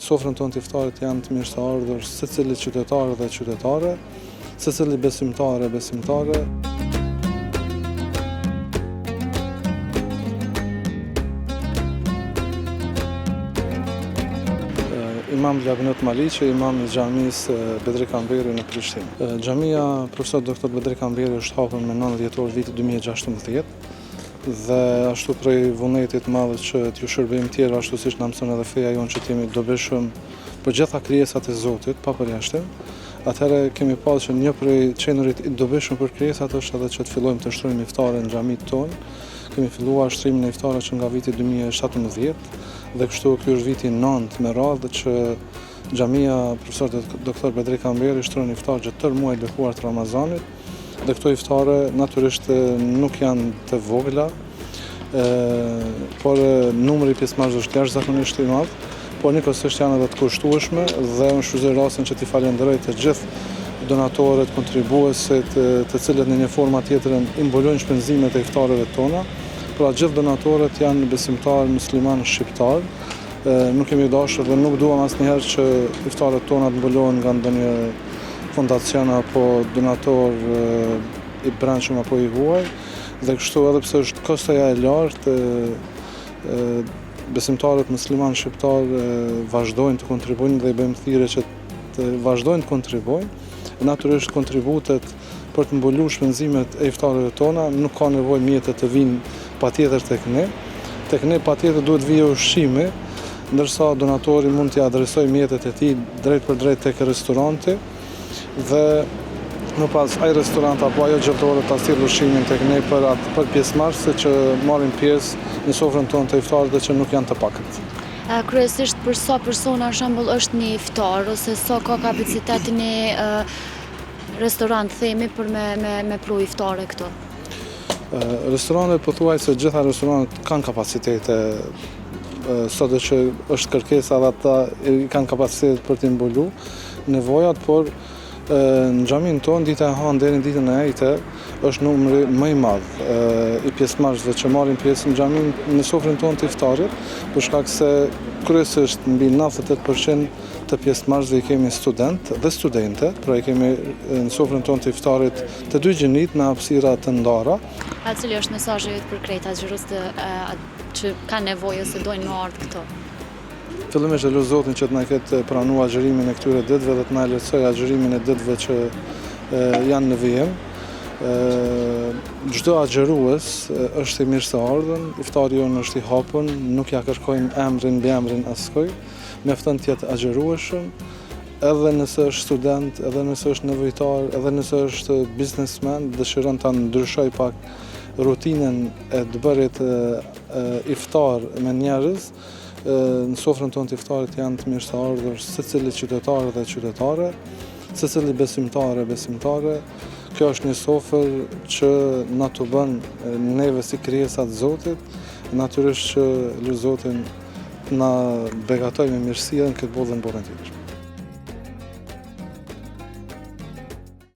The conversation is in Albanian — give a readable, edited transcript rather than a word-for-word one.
Sofrën tonë të iftarit janë të mirë të ardhur secili qytetar dhe qytetare, secili besimtar e besimtare. Imam Labnut Maliqi, imam I xhamisë Bedri Kamberi në Prishtinë. Xhamia Profesor Dr. Bedri Kamberi është hapur me 9 dhjetor viti 2016 dhe ashtu prej vullnetit madh që t'ju shërbejmë tjerë ashtu siç na mëson edhe feja jonë që t'jemi dobishëm për gjitha krijesat e Zotit, pa përjashtim. Atëherë kemi pasur që një prej qendrit I dobishëm për krijesat është edhe që të fillojmë të shtrojmë iftare në xhamitë tonë. Kemi filluar shtrimin e iftareve që nga viti 2017 dhe kështu ky është viti 9 me radhë që xhamia Profesor Dr. Bedri Kamberi shtron iftar gjatë tërë muajit bekuar të Ramazanit dhe këto iftare natyrisht nuk janë të vogla, por numri I pjesëmarrësve është jashtëzakonisht I madh, por njëkohësisht janë edhe të kushtueshme dhe unë shfrytëzoj rastin që t'i falenderoj të gjithë donatorët, kontribuesit, të cilët në një formë tjetër imbulojnë shpenzimet e iftareve tona. Pra gjithë donatorët janë besimtarë musliman shqiptar. Nuk kemi dashur dhe nuk duam asnjëherë që iftarët tona të mbulohen nga ndonjë fondacion apo donator I brendshëm apo I huaj. Dhe kështu edhe pse është kostoja e lartë, besimtarët musliman shqiptar vazhdojnë të kontribuojnë dhe I bëjmë thirrje që të vazhdojnë të kontribuojnë. Natyrisht kontributet për të mbuluar shpenzimet e iftareve tona nuk ka nevojë mjetet të vinë patjetër tek ne. Tek ne patjetër duhet vijë ushqimi, ndërsa donatori mund t'i adresojë mjetet e tij drejt për drejt tek restoranti dhe më pas ai restorant apo ajo gjatore ta sjellë ushqimin tek ne për pjesëmarrësit që marrin pjesë në sofrën tonë të iftarit dhe që nuk janë të pakët. Kryesisht për sa persona në shembull është një iftar ose sa ka kapaciteti një restorant themi për me pru iftare këtu? Restorantet pothuajse gjitha restorantet kanë kapacitete, sado që është kërkesa dhe ata kanë kapacitet për të mbulu nevojat, por në xhaminë tonë dita e hanë deri në ditën e ejte është numri më I madh I pjesëmarrësve që marrin pjesë në xhaminë në sofrën tonë të iftarit, për shkak se kryesisht mbi 98% të pjesëmarrësve I kemi student dhe studente, pra I kemi në sofrën tonë të iftarit të dy gjinit në hapësira të ndara. A cili është mesazhi jot për krejt agjërues që kanë nevojë ose dojnë më ardh këto? Fillimisht e lutem Zotin që të na ketë pranuar agjërimin e këtyre ditëve dhe të na lehtësojë agjërimin e ditëve që janë në vijim. Çdo agjërues është I mirë se ardhur, iftari jonë është I hapur, nuk ja kërkojmë emrin mbi emrin askujt, mjafton të jetë agjërueshëm, edhe nëse është student, edhe nëse është nevojtar, edhe nëse është biznesmen, dëshiron ta ndryshoj pak rutinën e të bërit iftar me njerëz. Në sofrën tonë të iftarit janë të mirë të ardhur secili qytetar dhe qytetare, secili besimtar e besimtare. Kjo është një sofër që na të bën neve si krijesa të Zotit, natyrisht që lutem Zotin na beqatoj me mirësi në këtë botë dhe në botën tjetër.